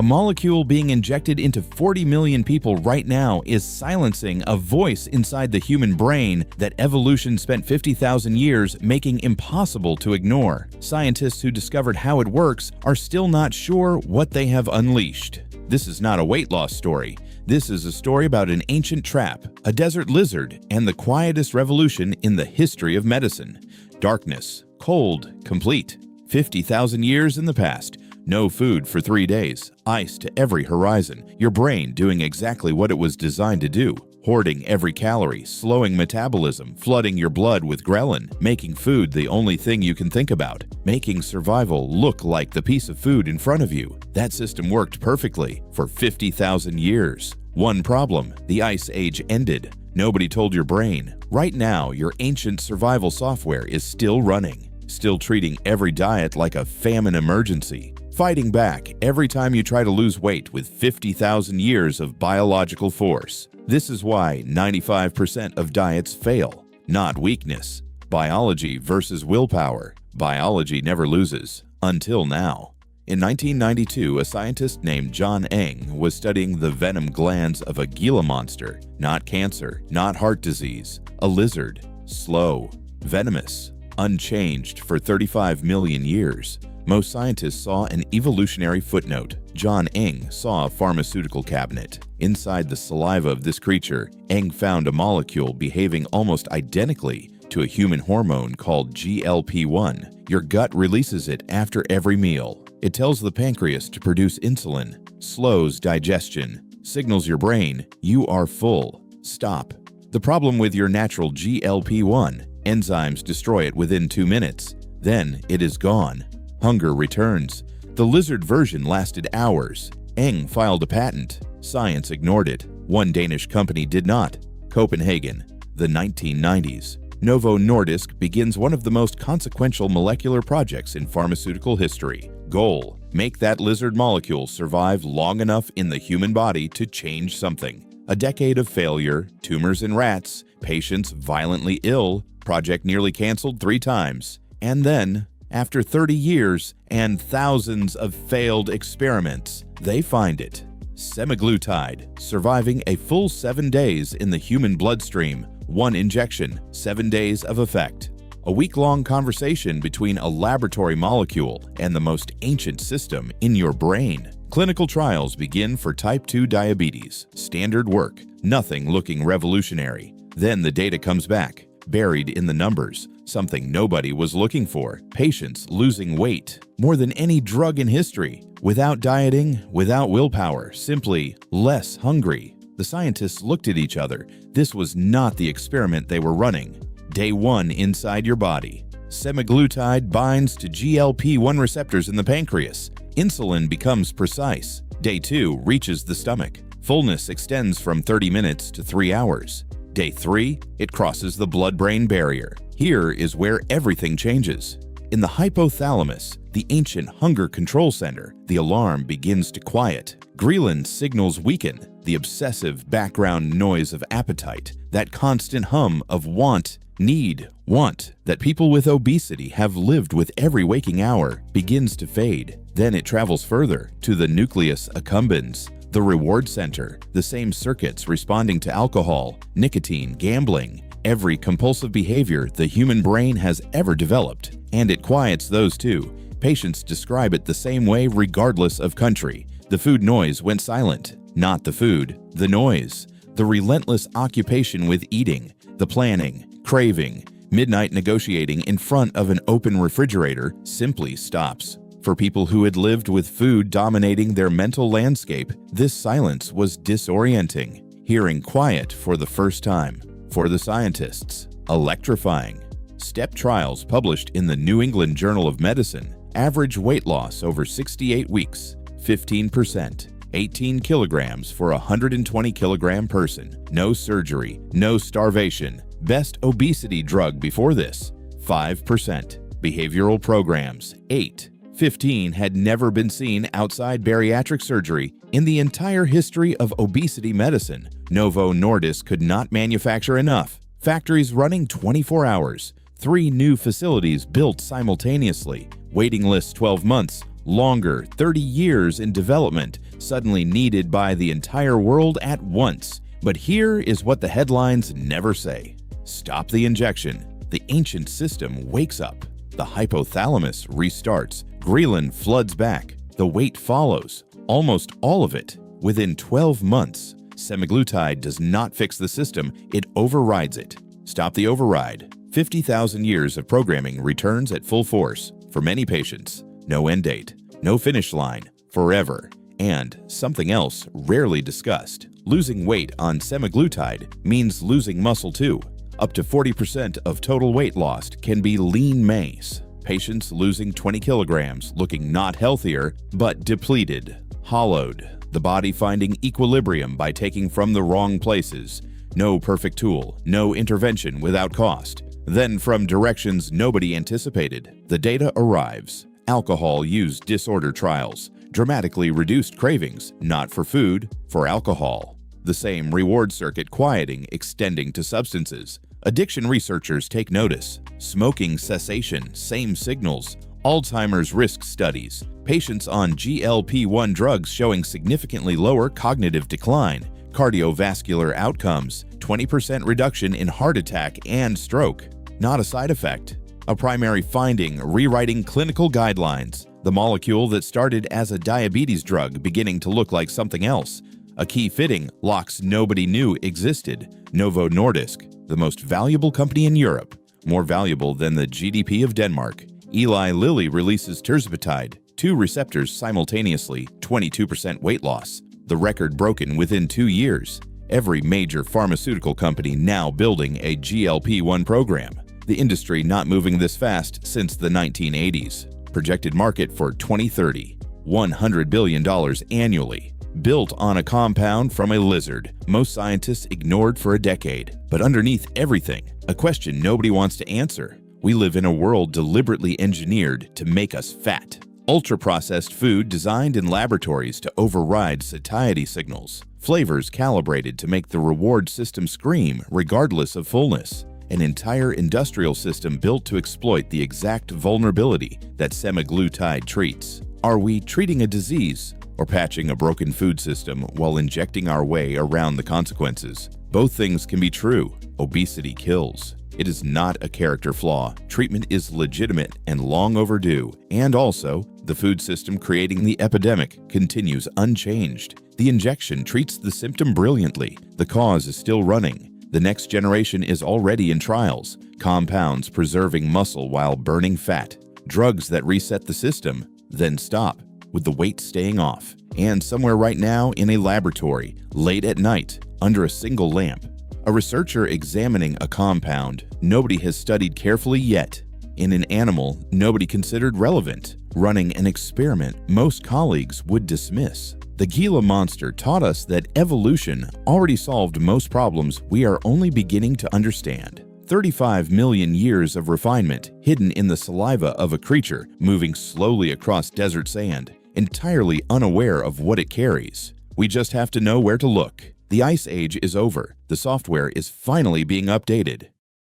A molecule being injected into 40 million people right now is silencing a voice inside the human brain that evolution spent 50,000 years making impossible to ignore. Scientists who discovered how it works are still not sure what they have unleashed. This is not a weight loss story. This is a story about an ancient trap, a desert lizard, and the quietest revolution in the history of medicine. Darkness, cold, complete. 50,000 years in the past. No food for 3 days, ice to every horizon, your brain doing exactly what it was designed to do, hoarding every calorie, slowing metabolism, flooding your blood with ghrelin, making food the only thing you can think about, making survival look like the piece of food in front of you. That system worked perfectly for 50,000 years. One problem, the Ice Age ended. Nobody told your brain. Right now, your ancient survival software is still running, still treating every diet like a famine emergency, fighting back every time you try to lose weight with 50,000 years of biological force. This is why 95% of diets fail. Not weakness. Biology versus willpower. Biology never loses. Until now. In 1992, a scientist named John Eng was studying the venom glands of a Gila monster. Not cancer, not heart disease. A lizard. Slow. Venomous. Unchanged for 35 million years. Most scientists saw an evolutionary footnote. John Eng saw a pharmaceutical cabinet. Inside the saliva of this creature, Eng found a molecule behaving almost identically to a human hormone called GLP-1. Your gut releases it after every meal. It tells the pancreas to produce insulin, slows digestion, signals your brain, you are full. Stop. The problem with your natural GLP-1, enzymes destroy it within 2 minutes. Then it is gone. Hunger returns. The lizard version lasted hours. Eng filed a patent. Science ignored it. One Danish company did not. Copenhagen, the 1990s. Novo Nordisk begins one of the most consequential molecular projects in pharmaceutical history. Goal: make that lizard molecule survive long enough in the human body to change something. A decade of failure, tumors in rats, patients violently ill, project nearly canceled 3 times. And then, after 30 years and thousands of failed experiments, they find it. Semaglutide, surviving a full 7 days in the human bloodstream, 1 injection, 7 days of effect. A week-long conversation between a laboratory molecule and the most ancient system in your brain. Clinical trials begin for type 2 diabetes. Standard work, nothing looking revolutionary. Then the data comes back, buried in the numbers. Something nobody was looking for. Patients losing weight. More than any drug in history. Without dieting, without willpower, simply less hungry. The scientists looked at each other. This was not the experiment they were running. Day 1 inside your body. Semaglutide binds to GLP-1 receptors in the pancreas. Insulin becomes precise. Day 2 reaches the stomach. Fullness extends from 30 minutes to 3 hours. Day 3, it crosses the blood-brain barrier. Here is where everything changes. In the hypothalamus, the ancient hunger control center, the alarm begins to quiet. Ghrelin signals weaken, the obsessive background noise of appetite, that constant hum of want, need, want, that people with obesity have lived with every waking hour, begins to fade. Then it travels further to the nucleus accumbens, the reward center, the same circuits responding to alcohol, nicotine, gambling, every compulsive behavior the human brain has ever developed. And it quiets those too. Patients describe it the same way regardless of country. The food noise went silent. Not the food, the noise. The relentless occupation with eating, the planning, craving, midnight negotiating in front of an open refrigerator simply stops. For people who had lived with food dominating their mental landscape, this silence was disorienting. Hearing quiet for the first time. For the scientists, electrifying. Step trials published in the New England Journal of Medicine. Average weight loss over 68 weeks, 15%. 18 kilograms for a 120 kilogram person. No surgery, no starvation. Best obesity drug before this, 5%. Behavioral programs, 8. 15 had never been seen outside bariatric surgery. In the entire history of obesity medicine, Novo Nordisk could not manufacture enough. Factories running 24 hours. 3 new facilities built simultaneously. Waiting lists 12 months. Longer, 30 years in development, suddenly needed by the entire world at once. But here is what the headlines never say. Stop the injection. The ancient system wakes up. The hypothalamus restarts. Ghrelin floods back. The weight follows. Almost all of it. Within 12 months. Semaglutide does not fix the system, it overrides it. Stop the override. 50,000 years of programming returns at full force. For many patients, no end date, no finish line, forever. And something else rarely discussed. Losing weight on semaglutide means losing muscle too. Up to 40% of total weight lost can be lean mass. Patients losing 20 kilograms, looking not healthier, but depleted, hollowed. The body finding equilibrium by taking from the wrong places. No perfect tool, no intervention without cost. Then from directions nobody anticipated, the data arrives. Alcohol use disorder trials. Dramatically reduced cravings, not for food, for alcohol. The same reward circuit quieting, extending to substances. Addiction researchers take notice. Smoking cessation, same signals. Alzheimer's risk studies. Patients on GLP-1 drugs showing significantly lower cognitive decline. Cardiovascular outcomes. 20% reduction in heart attack and stroke. Not a side effect. A primary finding rewriting clinical guidelines. The molecule that started as a diabetes drug beginning to look like something else. A key fitting locks nobody knew existed. Novo Nordisk, the most valuable company in Europe. More valuable than the GDP of Denmark. Eli Lilly releases tirzepatide, 2 receptors simultaneously, 22% weight loss. The record broken within 2 years. Every major pharmaceutical company now building a GLP-1 program. The industry not moving this fast since the 1980s. Projected market for 2030, $100 billion annually. Built on a compound from a lizard, most scientists ignored for a decade. But underneath everything, a question nobody wants to answer. We live in a world deliberately engineered to make us fat. Ultra-processed food designed in laboratories to override satiety signals. Flavors calibrated to make the reward system scream regardless of fullness. An entire industrial system built to exploit the exact vulnerability that semaglutide treats. Are we treating a disease or patching a broken food system while injecting our way around the consequences? Both things can be true. Obesity kills. It is not a character flaw. Treatment is legitimate and long overdue. And also, the food system creating the epidemic continues unchanged. The injection treats the symptom brilliantly. The cause is still running. The next generation is already in trials. Compounds preserving muscle while burning fat. Drugs that reset the system, then stop, with the weight staying off. And somewhere right now in a laboratory, late at night, under a single lamp. A researcher examining a compound nobody has studied carefully yet. In an animal nobody considered relevant. Running an experiment most colleagues would dismiss. The Gila monster taught us that evolution already solved most problems we are only beginning to understand. 35 million years of refinement hidden in the saliva of a creature moving slowly across desert sand, entirely unaware of what it carries. We just have to know where to look. The ice age is over. The software is finally being updated.